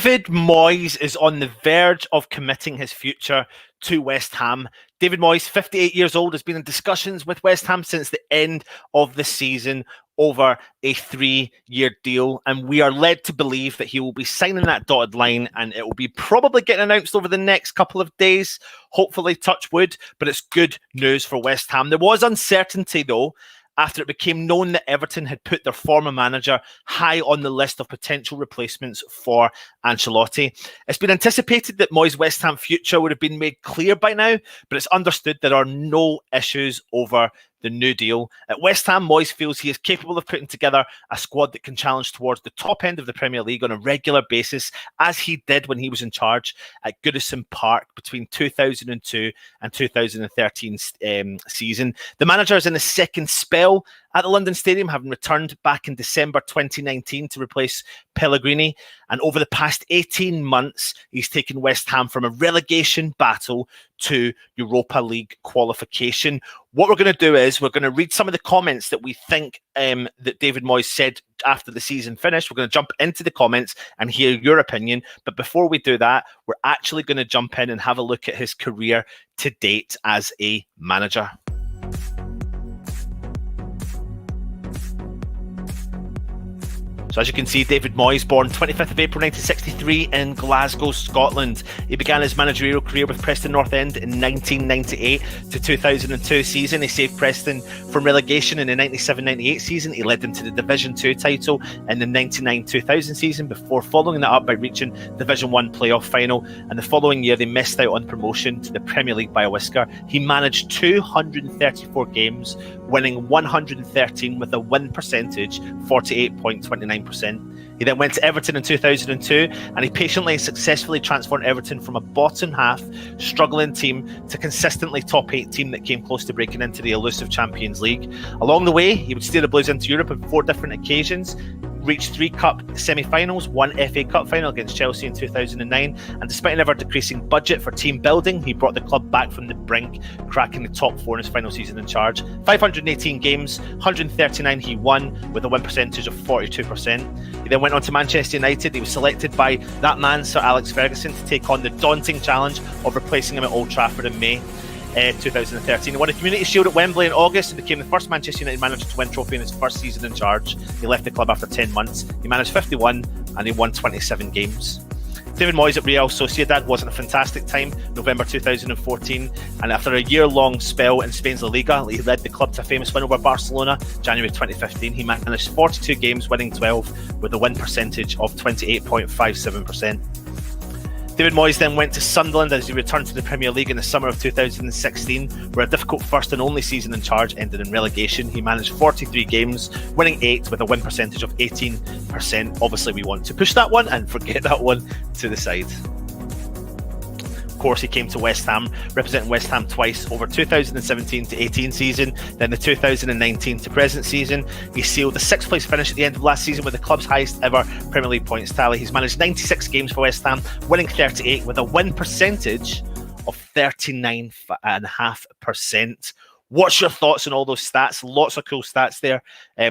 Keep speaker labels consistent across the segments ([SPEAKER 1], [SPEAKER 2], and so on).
[SPEAKER 1] David Moyes is on the verge of committing his future to West Ham. David Moyes, 58 years old, has been in discussions with West Ham since the end of the season over a 3-year deal, and we are led to believe that he will be signing that dotted line, and it will be probably getting announced over the next couple of days, hopefully, touch wood, but it's good news for West Ham. There was uncertainty, though, after it became known that Everton had put their former manager high on the list of potential replacements for Ancelotti. It's been anticipated that Moyes' West Ham future would have been made clear by now, but it's understood there are no issues over the new deal. At West Ham, Moyes feels he is capable of putting together a squad that can challenge towards the top end of the Premier League on a regular basis, as he did when he was in charge at Goodison Park between 2002 and 2013 season. The manager is in his second spell at the London Stadium, having returned back in December 2019 to replace Pellegrini. And over the past 18 months, he's taken West Ham from a relegation battle to Europa League qualification. What we're going to do is we're going to read some of the comments that we think that David Moyes said after the season finished. We're going to jump into the comments and hear your opinion. But before we do that, we're actually going to jump in and have a look at his career to date as a manager. So as you can see, David Moyes, born 25th of April 1963 in Glasgow, Scotland. He began his managerial career with Preston North End in 1998 to 2002 season. He saved Preston from relegation in the 97-98 season. He led them to the Division 2 title in the 99-2000 season before following that up by reaching Division 1 playoff final. And the following year, they missed out on promotion to the Premier League by a whisker. He managed 234 games, winning 113 with a win percentage, 48.29%. He then went to Everton in 2002, and he patiently and successfully transformed Everton from a bottom half, struggling team to consistently top 8 team that came close to breaking into the elusive Champions League. Along the way, he would steer the Blues into Europe on 4 different occasions, reached 3 cup semi-finals, 1 FA Cup final against Chelsea in 2009, and despite an ever-decreasing budget for team building, he brought the club back from the brink, cracking the top 4 in his final season in charge. 518 games, 139 he won, with a win percentage of 42%. He then went on to Manchester United. He was selected by that man, Sir Alex Ferguson, to take on the daunting challenge of replacing him at Old Trafford in May 2013. He won a Community Shield at Wembley in August and became the first Manchester United manager to win a trophy in his first season in charge. He left the club after 10 months. He managed 51 and he won 27 games. David Moyes at Real Sociedad wasn't a fantastic time, November 2014, and after a year-long spell in Spain's La Liga, he led the club to a famous win over Barcelona, January 2015. He managed 42 games, winning 12, with a win percentage of 28.57%. David Moyes then went to Sunderland as he returned to the Premier League in the summer of 2016, where a difficult first and only season in charge ended in relegation. He managed 43 games, winning 8 with a win percentage of 18%. Obviously, we want to push that one and forget that one to the side. Of course, he came to West Ham, representing West Ham twice over 2017 to 18 season, then the 2019 to present season. He sealed the 6th place finish at the end of last season with the club's highest ever Premier League points tally. He's managed 96 games for West Ham, winning 38 with a win percentage of 39.5%. What's your thoughts on all those stats? Lots of cool stats there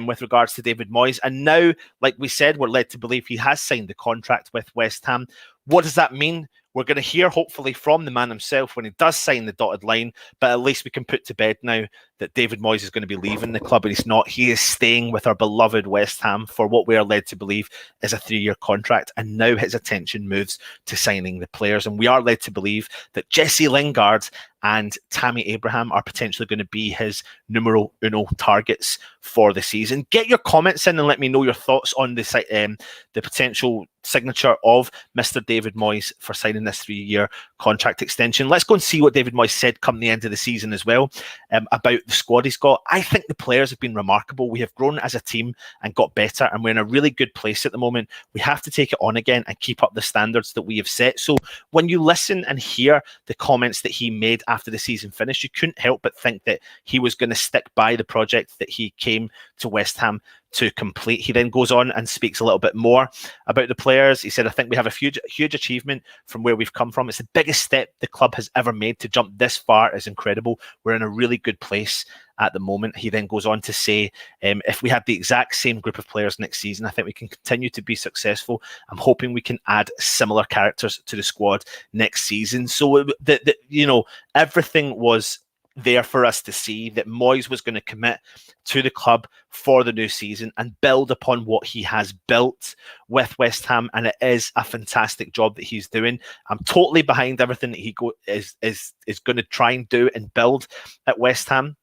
[SPEAKER 1] with regards to David Moyes. And now, like we said, we're led to believe he has signed the contract with West Ham. What does that mean? We're going to hear, hopefully, from the man himself when he does sign the dotted line, but at least we can put to bed now that David Moyes is going to be leaving the club, and he's not. He is staying with our beloved West Ham for what we are led to believe is a 3-year contract, and now his attention moves to signing the players, and we are led to believe that Jesse Lingard and Tammy Abraham are potentially going to be his numero uno targets for the season. Get your comments in and let me know your thoughts on the potential signature of Mr. David Moyes for signing this 3-year contract extension. Let's go and see what David Moyes said come the end of the season as well about the squad he's got. I think the players have been remarkable. We have grown as a team and got better, and we're in a really good place at the moment. We have to take it on again and keep up the standards that we have set. So when you listen and hear the comments that he made after the season finished, you couldn't help but think that he was going to stick by the project that he came to West Ham to complete. He then goes on and speaks a little bit more about the players. He said, I think we have a huge achievement from where we've come from. It's the biggest step the club has ever made. To jump this far is incredible. We're in a really good place at the moment. He then goes on to say, if we had the exact same group of players next season, I think we can continue to be successful. I'm hoping we can add similar characters to the squad next season. So everything was there for us to see, that Moyes was going to commit to the club for the new season and build upon what he has built with West Ham, and it is a fantastic job that he's doing. I'm totally behind everything that he is going to try and do and build at West Ham.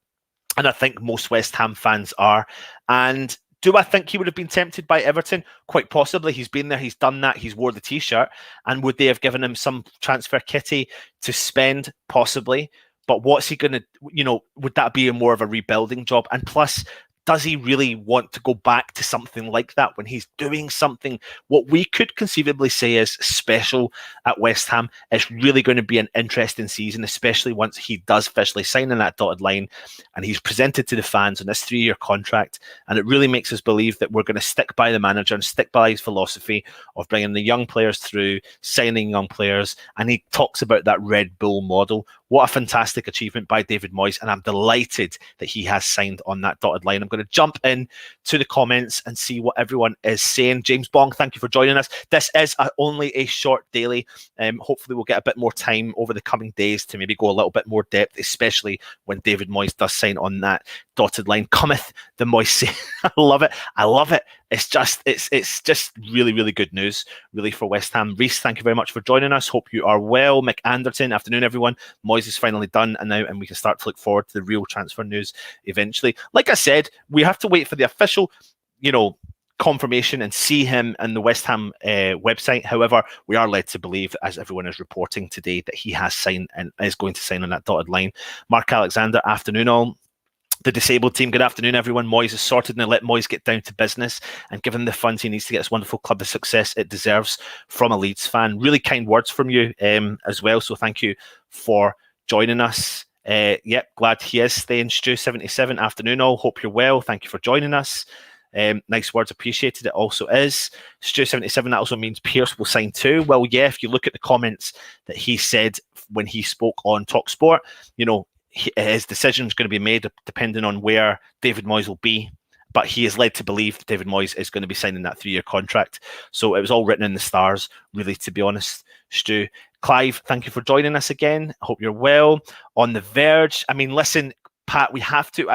[SPEAKER 1] And I think most West Ham fans are. And do I think he would have been tempted by Everton? Quite possibly. He's been there, he's done that, he's wore the T-shirt. And would they have given him some transfer kitty to spend? Possibly. But what's he going to, would that be more of a rebuilding job? And plus, does he really want to go back to something like that when he's doing something, what we could conceivably say is special at West Ham? It's really going to be an interesting season, especially once he does officially sign on that dotted line and he's presented to the fans on this 3-year contract. And it really makes us believe that we're going to stick by the manager and stick by his philosophy of bringing the young players through, signing young players. And he talks about that Red Bull model. What a fantastic achievement by David Moyes, and I'm delighted that he has signed on that dotted line. I'm going to jump in to the comments and see what everyone is saying. James Bong, thank you for joining us. This is only a short daily. Hopefully we'll get a bit more time over the coming days to maybe go a little bit more depth, especially when David Moyes does sign on that dotted line. Cometh the Moyes. I love it. I love it. It's just really, really good news, really, for West Ham. Reese, thank you very much for joining us. Hope you are well. Mick Anderton, afternoon, everyone. Moyes is finally done, and we can start to look forward to the real transfer news eventually. Like I said, we have to wait for the official, confirmation and see him in the West Ham website. However, we are led to believe, as everyone is reporting today, that he has signed and is going to sign on that dotted line. Mark Alexander, afternoon all. The disabled team, good afternoon, everyone. Moyes is sorted, and let Moyes get down to business. And given the funds he needs to get this wonderful club the success it deserves, from a Leeds fan. Really kind words from you as well. So thank you for joining us. Glad he is staying. Stu77, afternoon all. Hope you're well. Thank you for joining us. Nice words, appreciated. It also is. Stu77, that also means Pierce will sign too. Well, yeah, if you look at the comments that he said when he spoke on TalkSport, his decision is going to be made depending on where David Moyes will be. But he is led to believe that David Moyes is going to be signing that 3-year contract. So it was all written in the stars, really, to be honest, Stu. Clive, thank you for joining us again. I hope you're well. On the verge, I mean, listen, Pat, we have to.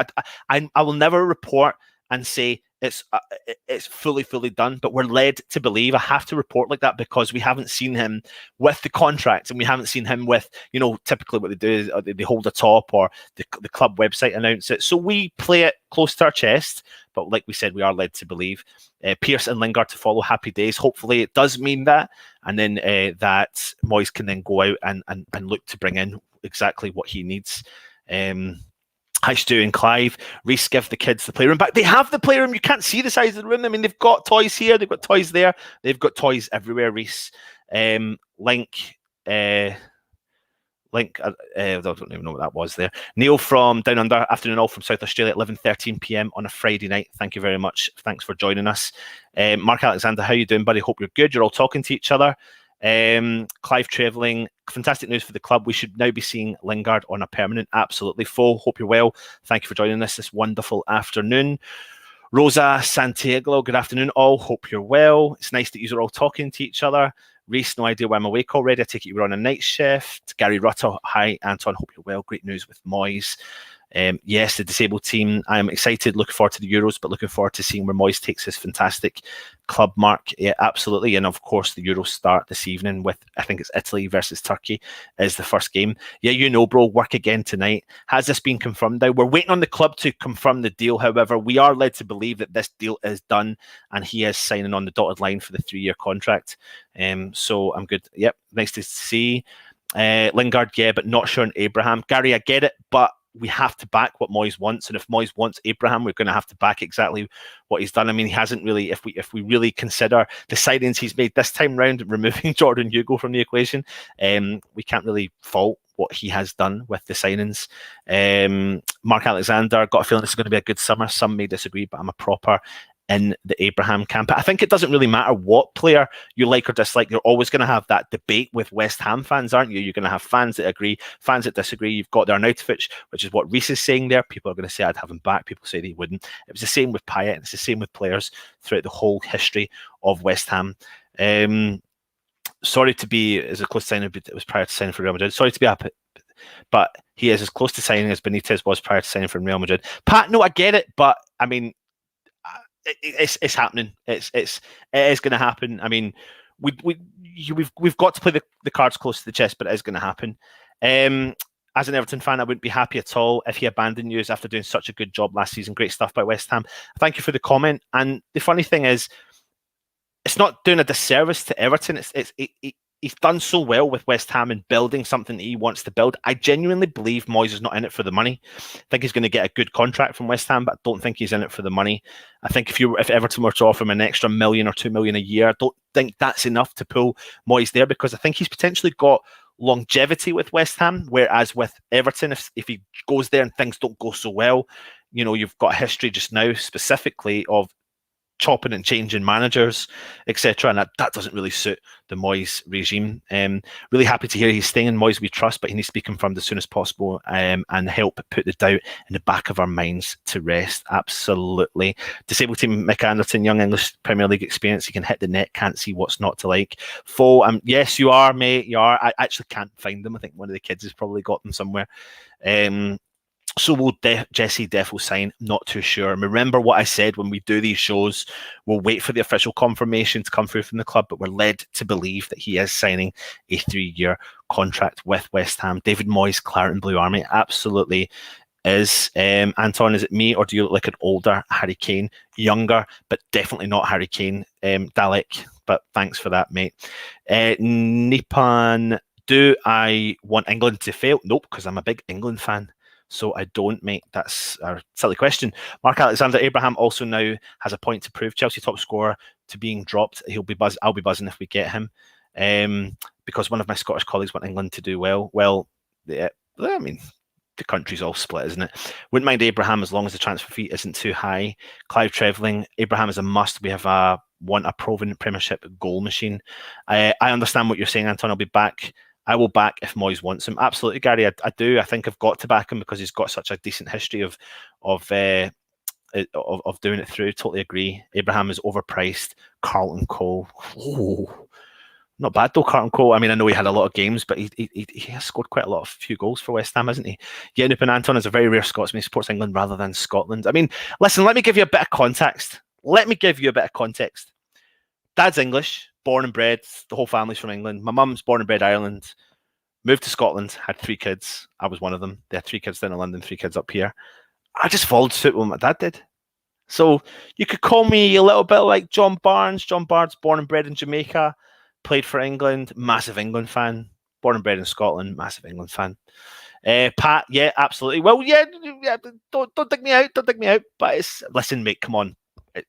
[SPEAKER 1] I will never report and say it's fully done, but we're led to believe. I have to report like that because we haven't seen him with the contract, and we haven't seen him with, typically what they do is they hold a top, or the club website announce it. So we play it close to our chest, but like we said, we are led to believe. Pierce and Lingard to follow. Happy days. Hopefully it does mean that, and then that Moyes can then go out and look to bring in exactly what he needs. Hi, Stu and Clive. Reese, give the kids the playroom back. They have the playroom. You can't see the size of the room. I mean, they've got toys here. They've got toys there. They've got toys everywhere, Reese. Link, I don't even know what that was there. Neil from Down Under, afternoon all from South Australia at 11:13 p.m. on a Friday night. Thank you very much. Thanks for joining us. Mark Alexander, how you doing, buddy? Hope you're good. You're all talking to each other. Clive travelling, fantastic news for the club. We should now be seeing Lingard on a permanent. Absolutely full. Hope you're well. Thank you for joining us this wonderful afternoon. Rosa Santiago, good afternoon all. Hope you're well. It's nice that you are all talking to each other. Reese, no idea why I'm awake already. I take it you were on a night shift. Gary Rutter, hi Anton, hope you're well. Great news with Moyes. Yes, the disabled team. I'm excited, looking forward to the Euros, but looking forward to seeing where Moyes takes his fantastic club, Mark. Yeah, absolutely. And of course, the Euros start this evening with, I think it's Italy versus Turkey is the first game. Yeah, bro, work again tonight. Has this been confirmed now? We're waiting on the club to confirm the deal. However, we are led to believe that this deal is done and he is signing on the dotted line for the 3-year contract. So I'm good. Yep, nice to see. Lingard, yeah, but not sure on Abraham. Gary, I get it, but we have to back what Moyes wants, and if Moyes wants Abraham, we're going to have to back exactly what he's done. I mean, he hasn't really, if we really consider the signings he's made this time round, removing Jordan Hugo from the equation, we can't really fault what he has done with the signings. Mark Alexander, got a feeling this is going to be a good summer. Some may disagree, but I'm a proper in the Abraham camp. I think it doesn't really matter what player you like or dislike. You're always going to have that debate with West Ham fans, aren't you? You're going to have fans that agree, fans that disagree. You've got there Arnautovic, which is what Reece is saying there. People are going to say I'd have him back. People say they wouldn't. It was the same with Payet, and it's the same with players throughout the whole history of West Ham. Sorry to be as close to signing, but it was prior to signing for Real Madrid. Sorry to be up, but he is as close to signing as Benitez was prior to signing for Real Madrid. Pat, no, I get it, but I mean, it's happening. It is going to happen. I mean, we've got to play the cards close to the chest, but it is going to happen. As an Everton fan, I wouldn't be happy at all if he abandoned you after doing such a good job last season. Great stuff by West Ham. Thank you for the comment. And the funny thing is, it's not doing a disservice to Everton. He's done so well with West Ham and building something that he wants to build. I genuinely believe Moyes is not in it for the money. I think he's going to get a good contract from West Ham, but I don't think he's in it for the money. I think if Everton were to offer him an extra $1 million or $2 million a year, I don't think that's enough to pull Moyes there, because I think he's potentially got longevity with West Ham, whereas with Everton, if he goes there and things don't go so well, you've got a history just now specifically of chopping and changing managers, etc., and that doesn't really suit the Moyes regime. Really happy to hear he's staying in Moyes we trust, but he needs to be confirmed as soon as possible and help put the doubt in the back of our minds to rest. Absolutely. Disabled team Mick Anderton, young English Premier League experience. He can hit the net, can't see what's not to like. Yes, you are, mate. You are. I actually can't find them. I think one of the kids has probably got them somewhere. So will Jesse Defo sign? Not too sure. Remember what I said when we do these shows, we'll wait for the official confirmation to come through from the club, but we're led to believe that he is signing a 3-year contract with West Ham. David Moyes, Claret and Blue Army, absolutely is. Anton, is it me, or do you look like an older Harry Kane? Younger, but definitely not Harry Kane, Dalek, but thanks for that, mate. Nipan, do I want England to fail? Nope, because I'm a big England fan. So I don't, mate. That's a silly question. Mark Alexander Abraham also now has a point to prove. Chelsea top scorer to being dropped. I'll be buzzing if we get him. Because one of my Scottish colleagues want England to do well. Well, yeah, I mean, the country's all split, isn't it? Wouldn't mind Abraham as long as the transfer fee isn't too high. Clive Trevelling, Abraham is a must. We have a proven Premiership goal machine. I understand what you're saying, Anton. I'll be back. I will back if Moyes wants him. Absolutely, Gary. I do. I think I've got to back him because he's got such a decent history of doing it through. Totally agree. Abraham is overpriced. Carlton Cole. Oh, not bad though, Carlton Cole. I mean, I know he had a lot of games, but he has scored quite a few goals for West Ham, hasn't he? Yenup and Anton is a very rare Scotsman. He supports England rather than Scotland. I mean, listen, let me give you a bit of context. Dad's English, born and bred. The whole family's from England. My mum's born and bred Ireland. Moved to Scotland, had 3 kids. I was one of them. They had 3 kids down in London, 3 kids up here. I just followed suit with what my dad did. So you could call me a little bit like John Barnes. John Barnes, born and bred in Jamaica, played for England, massive England fan. Born and bred in Scotland, massive England fan. Pat, yeah, absolutely. Well, yeah. Don't dig me out. But listen, mate, come on.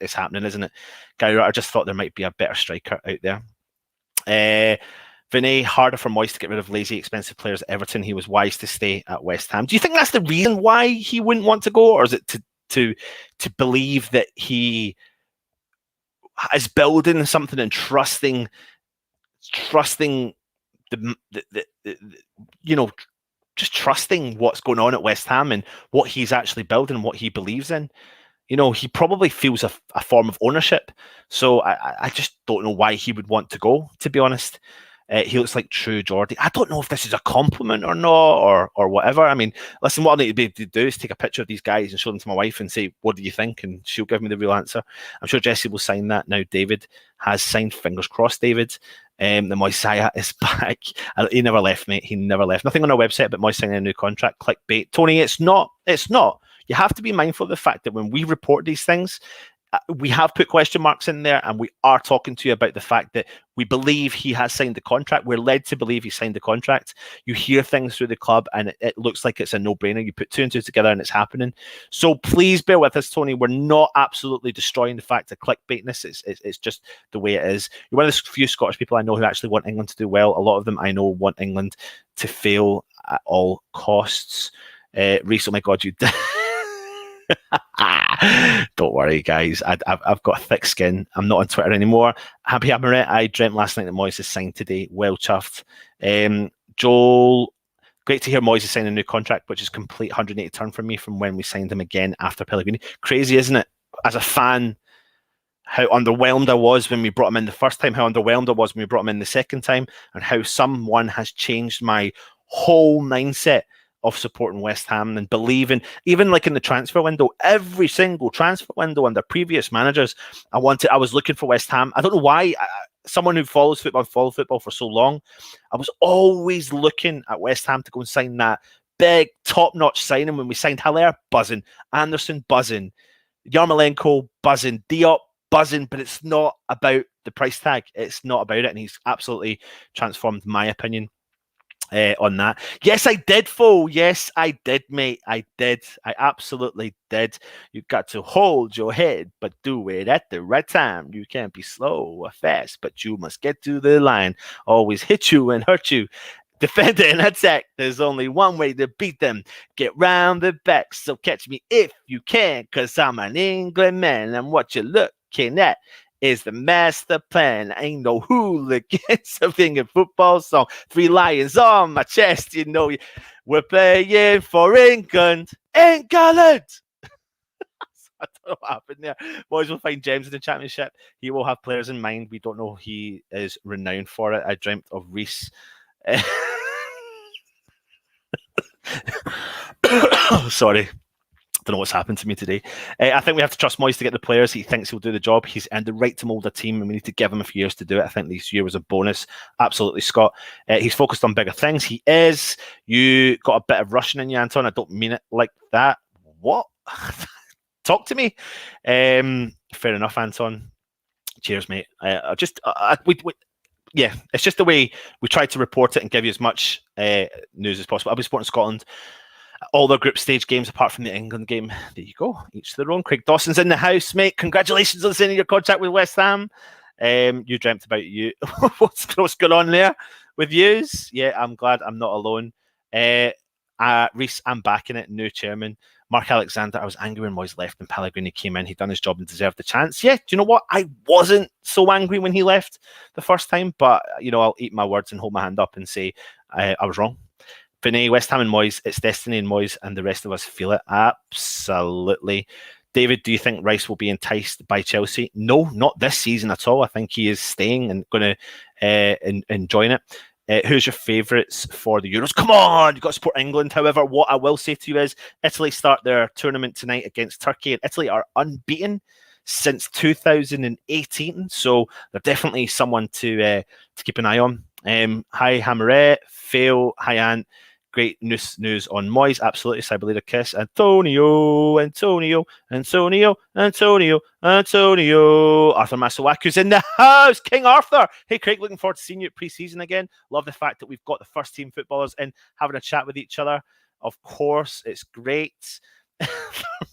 [SPEAKER 1] It's happening, isn't it? Gary, I just thought there might be a better striker out there. Vinay, harder for Moyes to get rid of lazy, expensive players at Everton. He was wise to stay at West Ham. Do you think that's the reason why he wouldn't want to go, or is it to believe that he is building something and trusting just trusting what's going on at West Ham and what he's actually building, what he believes in? He probably feels a form of ownership. So I just don't know why he would want to go, to be honest. He looks like true Geordie. I don't know if this is a compliment or not, or whatever. I mean, listen, what I need to be able to do is take a picture of these guys and show them to my wife and say, what do you think? And she'll give me the real answer. I'm sure Jesse will sign that now. David has signed. Fingers crossed, David. The Moyes is back. He never left, mate. He never left. Nothing on our website about Moyes signing a new contract. Clickbait. Tony, it's not. You have to be mindful of the fact that when we report these things, we have put question marks in there, and we are talking to you about the fact that we believe he has signed the contract. We're led to believe he signed the contract. You hear things through the club, and it looks like it's a no-brainer. You put 2 and 2 together, and it's happening. So please bear with us, Tony. We're not absolutely destroying the fact of clickbaitness. It's just the way it is. You're one of the few Scottish people I know who actually want England to do well. A lot of them I know want England to fail at all costs. Reece, oh my God, you did. Don't worry, guys. I've got a thick skin. I'm not on Twitter anymore. Happy Amaret. I dreamt last night that Moyes is signed today. Well chuffed. Joel, great to hear Moyes is signing a new contract, which is complete 180 turn for me from when we signed him again after Pellegrini. Crazy, isn't it? As a fan, how underwhelmed I was when we brought him in the first time, how underwhelmed I was when we brought him in the second time, and how someone has changed my whole mindset of supporting West Ham and believing, even like in the transfer window, every single transfer window under previous managers, I was looking for West Ham. I don't know why. Someone who followed football for so long, I was always looking at West Ham to go and sign that big top-notch signing. When we signed Haller, buzzing. Anderson, buzzing. Yarmolenko, buzzing. Diop, buzzing. But it's not about the price tag. It's not about it. And he's absolutely transformed my opinion on that. Yes, I did, Fo. Yes, I did, mate. I did. I absolutely did. You've got to hold your head, but do it at the right time. You can't be slow or fast, but you must get to the line. Always hit you and hurt you. Defend and attack. There's only one way to beat them. Get round the back. So catch me if you can, because I'm an England man. And what you're looking at is the master plan. Ain't no hooligans of England football song. 3 lions on my chest. You know, we're playing for England. England! I don't know what happened there. Boys will find gems in the championship. He will have players in mind. We don't know he is renowned for it. I dreamt of Reese. Sorry. Don't know what's happened to me today. I think we have to trust Moyes to get the players. He thinks he'll do the job. He's earned the right to mould a team, and we need to give him a few years to do it. I think this year was a bonus. Absolutely, Scott. He's focused on bigger things. He is. You got a bit of Russian in you, Anton. I don't mean it like that. What? Talk to me. Fair enough, Anton. Cheers, mate. Yeah, it's just the way we try to report it and give you as much news as possible. I'll be supporting Scotland. All their group stage games apart from the England game. There you go. Each their own. Craig Dawson's in the house, mate. Congratulations on signing your contract with West Ham. You dreamt about you. What's going on there with yous? Yeah, I'm glad I'm not alone. Reese, I'm backing it. New chairman. Mark Alexander, I was angry when Moyes left and Pellegrini came in. He'd done his job and deserved the chance. Yeah, do you know what? I wasn't so angry when he left the first time, but, you know, I'll eat my words and hold my hand up and say I was wrong. Vinay, West Ham and Moyes, it's destiny and Moyes, and the rest of us feel it. Absolutely. David, do you think Rice will be enticed by Chelsea? No, not this season at all. I think he is staying and going to enjoying it. Who's your favourites for the Euros? Come on, you've got to support England. However, what I will say to you is Italy start their tournament tonight against Turkey, and Italy are unbeaten since 2018. So they're definitely someone to keep an eye on. Hi, Hammerette. Phil. Hi, Ant. Great news on Moyes. Absolutely. Cyberleader kiss. Antonio. Arthur Masawaku's in the house. King Arthur. Hey, Craig, looking forward to seeing you at pre-season again. Love the fact that we've got the first team footballers in having a chat with each other. Of course, it's great.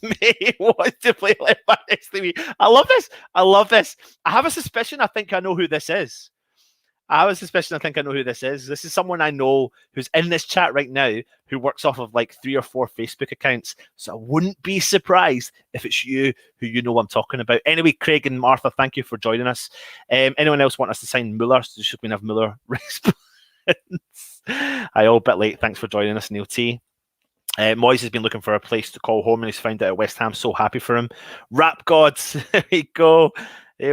[SPEAKER 1] Me wants to play left back next to me. I love this. I have a suspicion I think I know who this is. This is someone I know who's in this chat right now who works off of like 3 or 4 Facebook accounts. So I wouldn't be surprised if it's you who you know I'm talking about. Anyway, Craig and Martha, thank you for joining us. Anyone else want us to sign Muller? So should we have Muller? Hi, all, bit late. Thanks for joining us, Neil T. Moyes has been looking for a place to call home and he's found it at West Ham. So happy for him. Rap gods. Here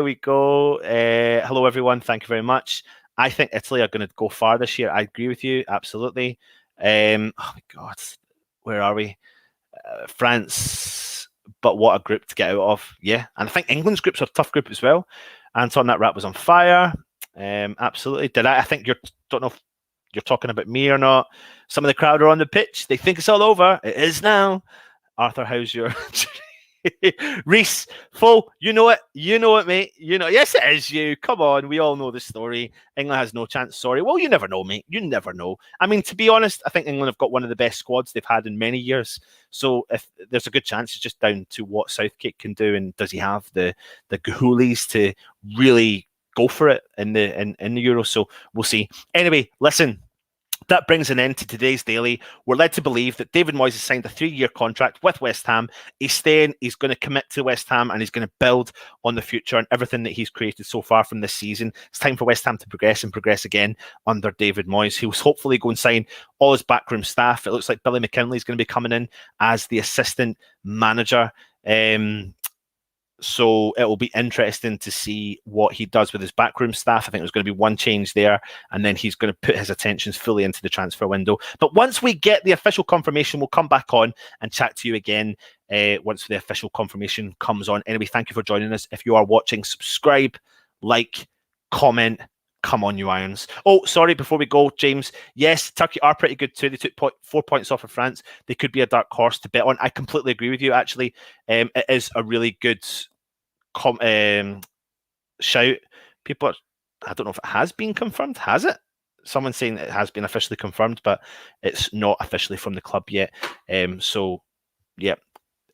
[SPEAKER 1] we go. Hello, everyone. Thank you very much. I think Italy are going to go far this year. I agree with you. Absolutely. Oh, my God. Where are we? France. But what a group to get out of. Yeah. And I think England's group's a tough group as well. Anton, that rap was on fire. Absolutely. I think don't know if you're talking about me or not. Some of the crowd are on the pitch. They think it's all over. It is now. Arthur, how's your... Reese, full, you know it, mate. Yes, it is you. Come on, we all know the story. England has no chance. Sorry. Well, you never know, mate. You never know. I mean, to be honest, I think England have got one of the best squads they've had in many years. So if there's a good chance, it's just down to what Southgate can do, and does he have the goalies to really go for it in the Euro? So we'll see. Anyway, listen. That brings an end to today's daily. We're led to believe that David Moyes has signed a 3-year contract with West Ham. He's staying, he's going to commit to West Ham, and he's going to build on the future and everything that he's created so far from this season. It's time for West Ham to progress and progress again under David Moyes. He'll hopefully go and sign all his backroom staff. It looks like Billy McKinley is going to be coming in as the assistant manager. So it will be interesting to see what he does with his backroom staff. I think there's going to be one change there, and then he's going to put his attentions fully into the transfer window. But once we get the official confirmation, we'll come back on and chat to you again once the official confirmation comes on. Anyway, thank you for joining us. If you are watching, subscribe, like, comment. Come on, you Irons. Oh, sorry, before we go, James. Yes, Turkey are pretty good too. They took 4 points off of France. They could be a dark horse to bet on. I completely agree with you, actually. It is a really good shout. People I don't know if it has been confirmed. Has it? Someone's saying it has been officially confirmed, but it's not officially from the club yet. So, yeah.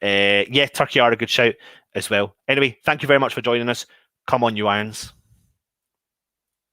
[SPEAKER 1] Yeah, Turkey are a good shout as well. Anyway, thank you very much for joining us. Come on, you Irons.